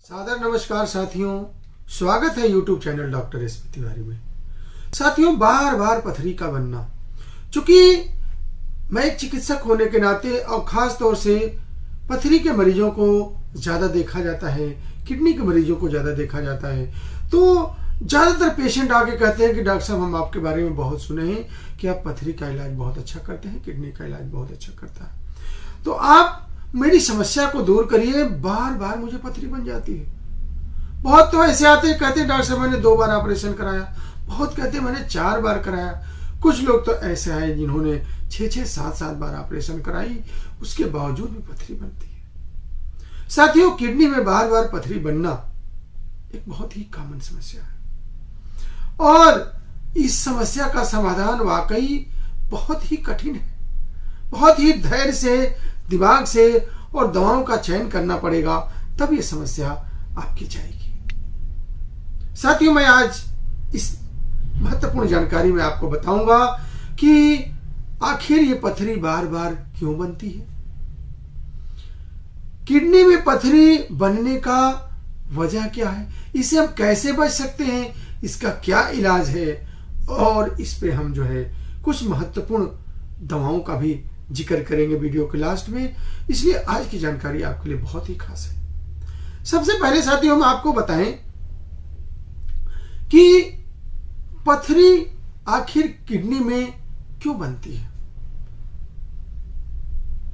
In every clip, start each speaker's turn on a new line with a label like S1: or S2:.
S1: सादर नमस्कार साथियों, स्वागत है YouTube channel doctor S P Tiwari में। साथियों, बार बार पथरी का बनना, चूंकि मैं एक चिकित्सक होने के नाते और खास तौर से पथरी के मरीजों को ज्यादा देखा जाता है, किडनी के मरीजों को ज्यादा देखा जाता है, तो ज्यादातर पेशेंट आके कहते हैं कि डॉक्टर साहब हम आपके बारे में बहुत सुने हैं कि आप पथरी का इलाज बहुत अच्छा करते हैं, किडनी का इलाज बहुत अच्छा करता है, तो आप मेरी समस्या को दूर करिए। बार बार मुझे पथरी बन जाती है। बहुत तो ऐसे आते हैं, कहते हैं डॉक्टर साहब मैंने 2 बार ऑपरेशन कराया, बहुत कहते हैं मैंने 4 बार कराया, कुछ लोग तो ऐसे आए जिन्होंने 6-6, 7-7 बार ऑपरेशन कराई, उसके बावजूद भी पथरी बनती है। साथियों, किडनी में बार बार पथरी बनना एक बहुत ही कॉमन समस्या है और इस समस्या का समाधान वाकई बहुत ही कठिन है। बहुत ही धैर्य से, दिमाग से और दवाओं का चयन करना पड़ेगा, तब ये समस्या आपकी जाएगी। साथियों, मैं आज इस महत्वपूर्ण जानकारी में आपको बताऊंगा कि आखिर ये पथरी बार बार क्यों बनती है, किडनी में पथरी बनने का वजह क्या है, इसे हम कैसे बच सकते हैं, इसका क्या इलाज है, और इस पे हम जो है कुछ महत्वपूर्ण दवाओं का भी जिक्र करेंगे वीडियो के लास्ट में। इसलिए आज की जानकारी आपके लिए बहुत ही खास है। सबसे पहले साथियों, हम आपको बताएं कि पथरी आखिर किडनी में क्यों बनती है,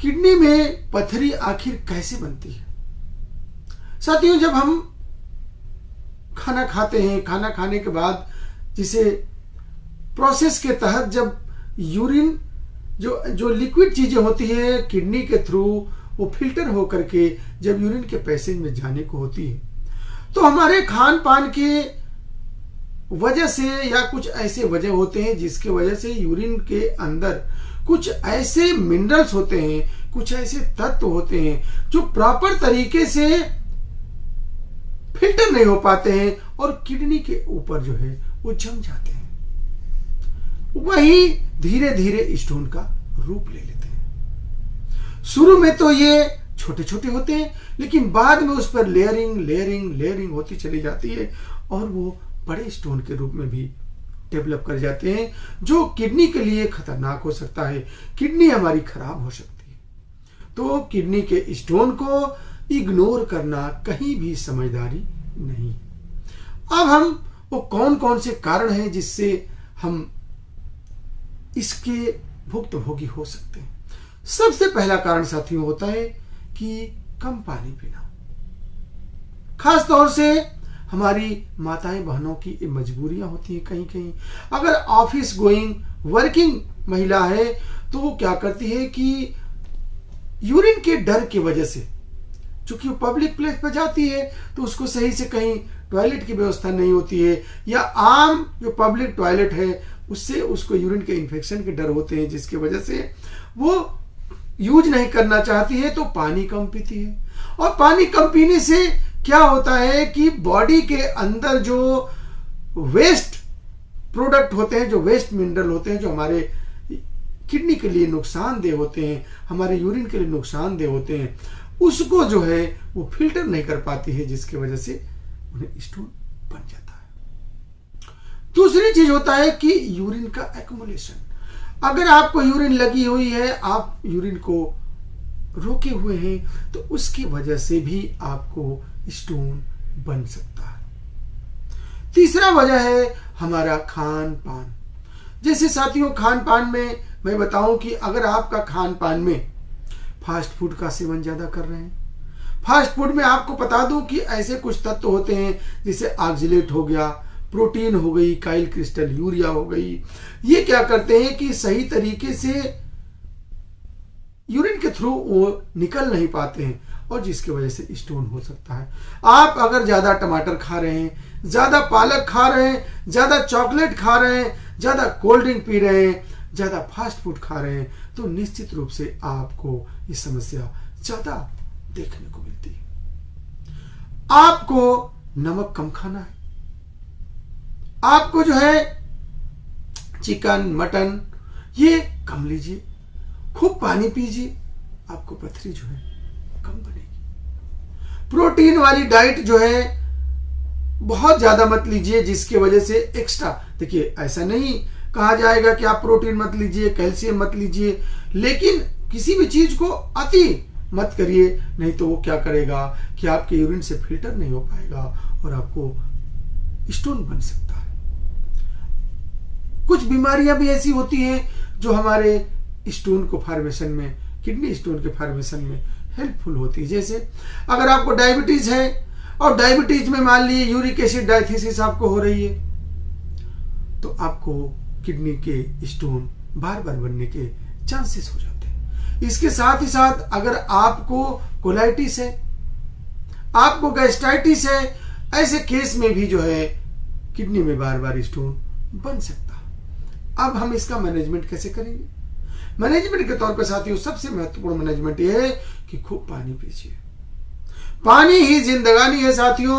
S1: किडनी में पथरी आखिर कैसे बनती है। साथियों, जब हम खाना खाते हैं, खाना खाने के बाद जिसे प्रोसेस के तहत जब यूरिन जो लिक्विड चीजें होती है किडनी के थ्रू वो फिल्टर होकर के जब यूरिन के पैसेज में जाने को होती है, तो हमारे खान पान के वजह से या कुछ ऐसे वजह होते हैं जिसके वजह से यूरिन के अंदर कुछ ऐसे मिनरल्स होते हैं, कुछ ऐसे तत्व होते हैं जो प्रॉपर तरीके से फिल्टर नहीं हो पाते हैं और किडनी के ऊपर जो है वो जम जाते हैं, वही धीरे धीरे स्टोन का रूप ले लेते हैं। शुरू में तो ये छोटे छोटे होते हैं, लेकिन बाद में उस पर लेयरिंग होती चली जाती है और वो बड़े स्टोन के रूप में भी डेवलप कर जाते हैं, जो किडनी के लिए खतरनाक हो सकता है, किडनी हमारी खराब हो सकती है। तो किडनी के स्टोन को इग्नोर करना कहीं भी समझदारी नहीं। अब हम वो कौन कौन से कारण हैं जिससे हम इसके भुक्तभोगी हो सकते हैं। सबसे पहला कारण साथियों होता है कि कम पानी पीना। खास तौर से हमारी माताएं बहनों की मजबूरियां होती हैं, कहीं कहीं अगर ऑफिस गोइंग वर्किंग महिला है तो वो क्या करती है कि यूरिन के डर की वजह से, चूंकि वो पब्लिक प्लेस पर जाती है तो उसको सही से कहीं टॉयलेट की व्यवस्था नहीं होती है, या आम जो पब्लिक टॉयलेट है उससे उसको यूरिन के इन्फेक्शन के डर होते हैं, जिसकी वजह से वो यूज नहीं करना चाहती है, तो पानी कम पीती है। और पानी कम पीने से क्या होता है कि बॉडी के अंदर जो वेस्ट प्रोडक्ट होते हैं, जो वेस्ट मिनरल होते हैं, जो हमारे किडनी के लिए नुकसानदेह होते हैं, हमारे यूरिन के लिए नुकसानदेह होते हैं, उसको जो है वो फिल्टर नहीं कर पाती है, जिसकी वजह से उन्हें स्टोन बन जाता है। दूसरी चीज होता है कि यूरिन का एक्युमुलेशन। अगर आपको यूरिन लगी हुई है, आप यूरिन को रोके हुए हैं, तो उसकी वजह से भी आपको स्टोन बन सकता है। तीसरा वजह है हमारा खान पान। जैसे साथियों, खान पान में मैं बताऊं कि अगर आपका खान पान में फास्ट फूड का सेवन ज्यादा कर रहे हैं, फास्ट फूड में आपको बता दूं कि ऐसे कुछ तत्व होते हैं जैसे ऑक्जेलेट हो गया, प्रोटीन हो गई, काइल क्रिस्टल यूरिया हो गई, ये क्या करते हैं कि सही तरीके से यूरिन के थ्रू वो निकल नहीं पाते हैं और जिसकी वजह से स्टोन हो सकता है। आप अगर ज्यादा टमाटर खा रहे हैं, ज्यादा पालक खा रहे हैं, ज्यादा चॉकलेट खा रहे हैं, ज्यादा कोल्ड ड्रिंक पी रहे हैं, ज्यादा फास्ट फूड खा रहे हैं, तो निश्चित रूप से आपको ये समस्या ज्यादा देखने को मिलती है। आपको नमक कम खाना है, आपको जो है चिकन मटन ये कम लीजिए, खूब पानी पीजिए, आपको पथरी जो है कम बनेगी। प्रोटीन वाली डाइट जो है बहुत ज्यादा मत लीजिए, जिसकी वजह से एक्स्ट्रा, देखिए ऐसा नहीं कहा जाएगा कि आप प्रोटीन मत लीजिए, कैल्शियम मत लीजिए, लेकिन किसी भी चीज को अति मत करिए, नहीं तो वो क्या करेगा कि आपके यूरिन से फिल्टर नहीं हो पाएगा और आपको स्टोन बन सकता है। कुछ बीमारियां भी ऐसी होती हैं जो हमारे स्टोन को फॉर्मेशन में, किडनी स्टोन के फॉर्मेशन में हेल्पफुल होती है। जैसे अगर आपको डायबिटीज है और डायबिटीज में मान लीजिए यूरिक एसिड डायथिसिस आपको हो रही है, तो आपको किडनी के स्टोन बार बार बनने के चांसेस हो जाते हैं। इसके साथ ही साथ अगर आपको कोलाइटिस है, आपको गैस्ट्राइटिस है, ऐसे केस में भी जो है किडनी में बार बार स्टोन बन सकता है। अब हम इसका मैनेजमेंट कैसे करेंगे? मैनेजमेंट के तौर पर साथियों सबसे महत्वपूर्ण मैनेजमेंट यह है कि खूब पानी पीजिए। पानी ही जिंदगानी है साथियों।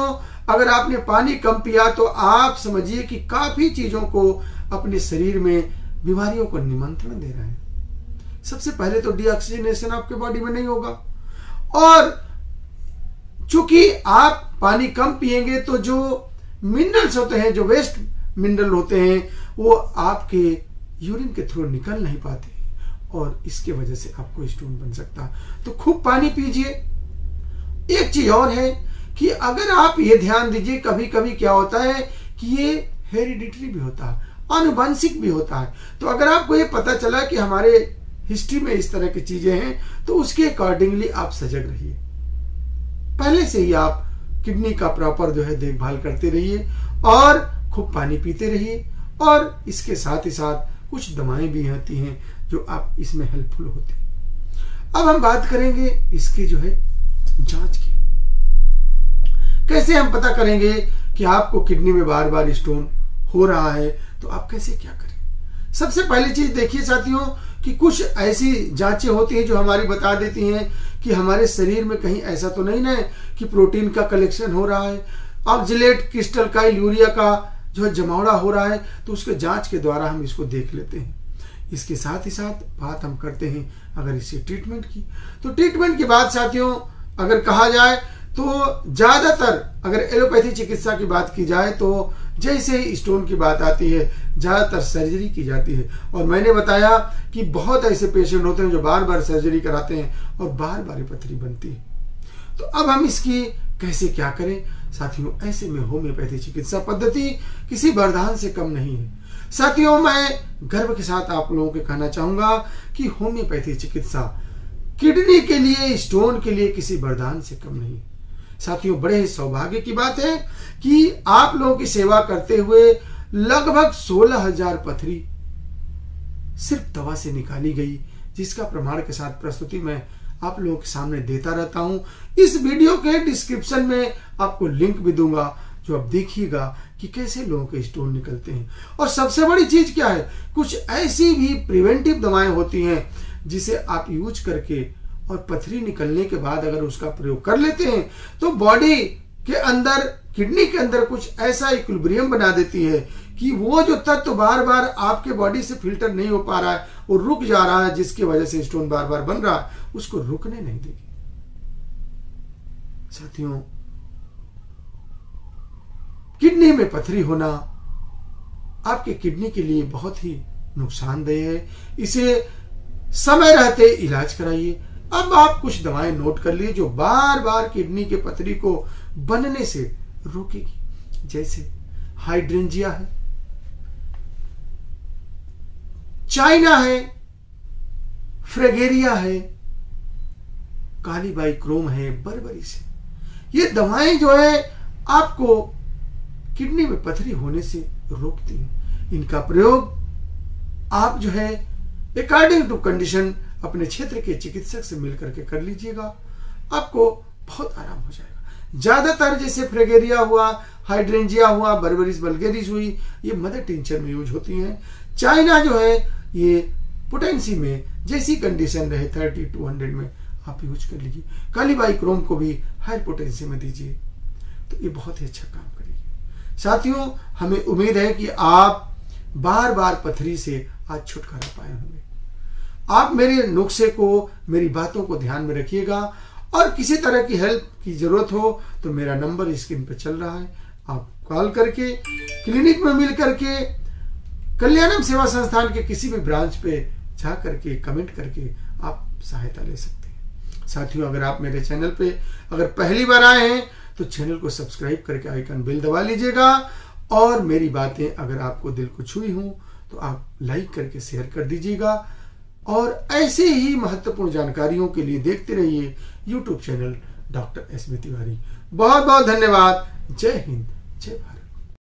S1: अगर आपने पानी कम पिया तो आप समझिए कि काफी चीजों को अपने शरीर में बीमारियों को निमंत्रण दे रहे हैं। सबसे पहले तो डीऑक्सीजनेशन आपके बॉडी में नहीं होगा, और चूंकि आप पानी कम पिएंगे तो जो मिनरल्स होते हैं, जो वेस्ट मिनरल होते हैं, वो आपके यूरिन के थ्रू निकल नहीं पाते और इसके वजह से आपको स्टोन बन सकता है। तो खूब पानी पीजिए। एक चीज और है कि अगर आप ये ध्यान दीजिए, कभी कभी क्या होता है कि ये हेरिडिटरी भी होता है, आनुवंशिक भी होता है। तो अगर आपको ये पता चला कि हमारे हिस्ट्री में इस तरह की चीजें हैं, तो उसके अकॉर्डिंगली आप सजग रहिए। पहले से ही आप किडनी का प्रॉपर जो है देखभाल करते रहिए और खूब पानी पीते रहिए, और इसके साथ ही साथ कुछ दवाएं भी होती हैं जो आप इसमें हेल्पफुल होती हैं। अब हम बात करेंगे इसकी जो है जांच की। कैसे हम पता करेंगे कि आपको किडनी में बार बार स्टोन हो रहा है? तो आप कैसे क्या करें? सबसे पहली चीज देखिए साथियों कि कुछ ऐसी जांचें होती हैं जो हमारी बता देती हैं कि हमारे शरीर में कहीं ऐसा तो नहीं ना है कि प्रोटीन का कलेक्शन हो रहा है, ऑक्जेलेट क्रिस्टल का यूरिया का जो है जमावड़ा हो रहा है, तो उसके जांच के द्वारा हम इसको देख लेते हैं। इसके साथ ही साथ बात हम करते हैं अगर इसे ट्रीटमेंट की, तो ट्रीटमेंट की बात साथियों अगर कहा जाए तो ज्यादातर अगर एलोपैथी चिकित्सा की बात की जाए तो जैसे ही स्टोन की बात आती है ज्यादातर सर्जरी की जाती है। और मैंने बताया कि बहुत ऐसे पेशेंट होते हैं जो बार बार सर्जरी कराते हैं और बार बार पथरी बनती है। तो अब हम इसकी कैसे क्या करें साथियों? ऐसे में होम्योपैथी चिकित्सा पद्धति किसी वरदान से कम नहीं है। साथियों मैं गर्व के साथ आप लोगों को कहना चाहूंगा कि होम्योपैथी चिकित्सा किडनी के लिए, स्टोन के लिए किसी वरदान से कम नहीं। साथियों बड़े ही सौभाग्य की बात है कि आप लोगों की सेवा करते हुए लगभग 16,000 पथरी सिर्फ दवा से निकाली गई, जिसका प्रमाण के साथ प्रस्तुति मैं आप लोगों के सामने देता रहता हूं। इस वीडियो के डिस्क्रिप्शन में आपको लिंक भी दूंगा, जो आप देखिएगा कि कैसे लोगों के स्टोन निकलते हैं। और सबसे बड़ी चीज क्या है, कुछ ऐसी भी प्रिवेंटिव दवाएं होती हैं जिसे आप यूज करके और पथरी निकलने के बाद अगर उसका प्रयोग कर लेते हैं तो बॉडी के अंदर, किडनी के अंदर कुछ ऐसा इक्विलिब्रियम बना देती है कि वो जो तत्व बार बार आपके बॉडी से फिल्टर नहीं हो पा रहा है और रुक जा रहा है, जिसकी वजह से स्टोन बार बार बन रहा है, उसको रुकने नहीं देगी। साथियों किडनी में पथरी होना आपके किडनी के लिए बहुत ही नुकसानदेह है। इसे समय रहते इलाज कराइए। अब आप कुछ दवाएं नोट कर लिए जो बार बार किडनी के पथरी को बनने से रोकेगी। जैसे हाइड्रेंजिया है, चाइना है, फ्रेगेरिया है, कालीबाइक्रोम है, बर्बरीस है। ये दवाएं जो है आपको किडनी में पथरी होने से रोकती हैं। इनका प्रयोग आप जो है अकॉर्डिंग टू कंडीशन अपने क्षेत्र के चिकित्सक से मिलकर के कर लीजिएगा, आपको बहुत आराम हो जाएगा। ज्यादातर जैसे फ्रेगेरिया हुआ, हाइड्रेंजिया हुआ, बर्बरीस वल्गेरिस हुई, ये मदर टिंचर में यूज होती हैं। चाइना जो है ये पोटेंसी में जैसी कंडीशन रहे 30 to 100 में आप यूज कर लीजिए। कालीबाइक्रोम को भी हाई पोटेंसी में दीजिए तो ये बहुत ही अच्छा काम करेगी। साथियों हमें उम्मीद है कि आप बार बार पथरी से आज छुटकारा पाए होंगे। आप मेरे नुस्खे को, मेरी बातों को ध्यान में रखिएगा और किसी तरह की हेल्प की जरूरत हो तो मेरा नंबर स्क्रीन पर चल रहा है, आप कॉल करके क्लिनिक में मिल करके कल्याणम सेवा संस्थान के किसी भी ब्रांच पे जा करके कमेंट करके आप सहायता ले सकते हैं। साथियों, अगर आप मेरे चैनल पे अगर पहली बार आए हैं तो चैनल को सब्सक्राइब करके आइकन बेल दबा लीजिएगा, और मेरी बातें अगर आपको दिल को छुई हूं तो आप लाइक करके शेयर कर दीजिएगा, और ऐसे ही महत्वपूर्ण जानकारियों के लिए देखते रहिए YouTube channel doctor S B Tiwari. बहुत बहुत धन्यवाद। जय हिंद, जय भारत।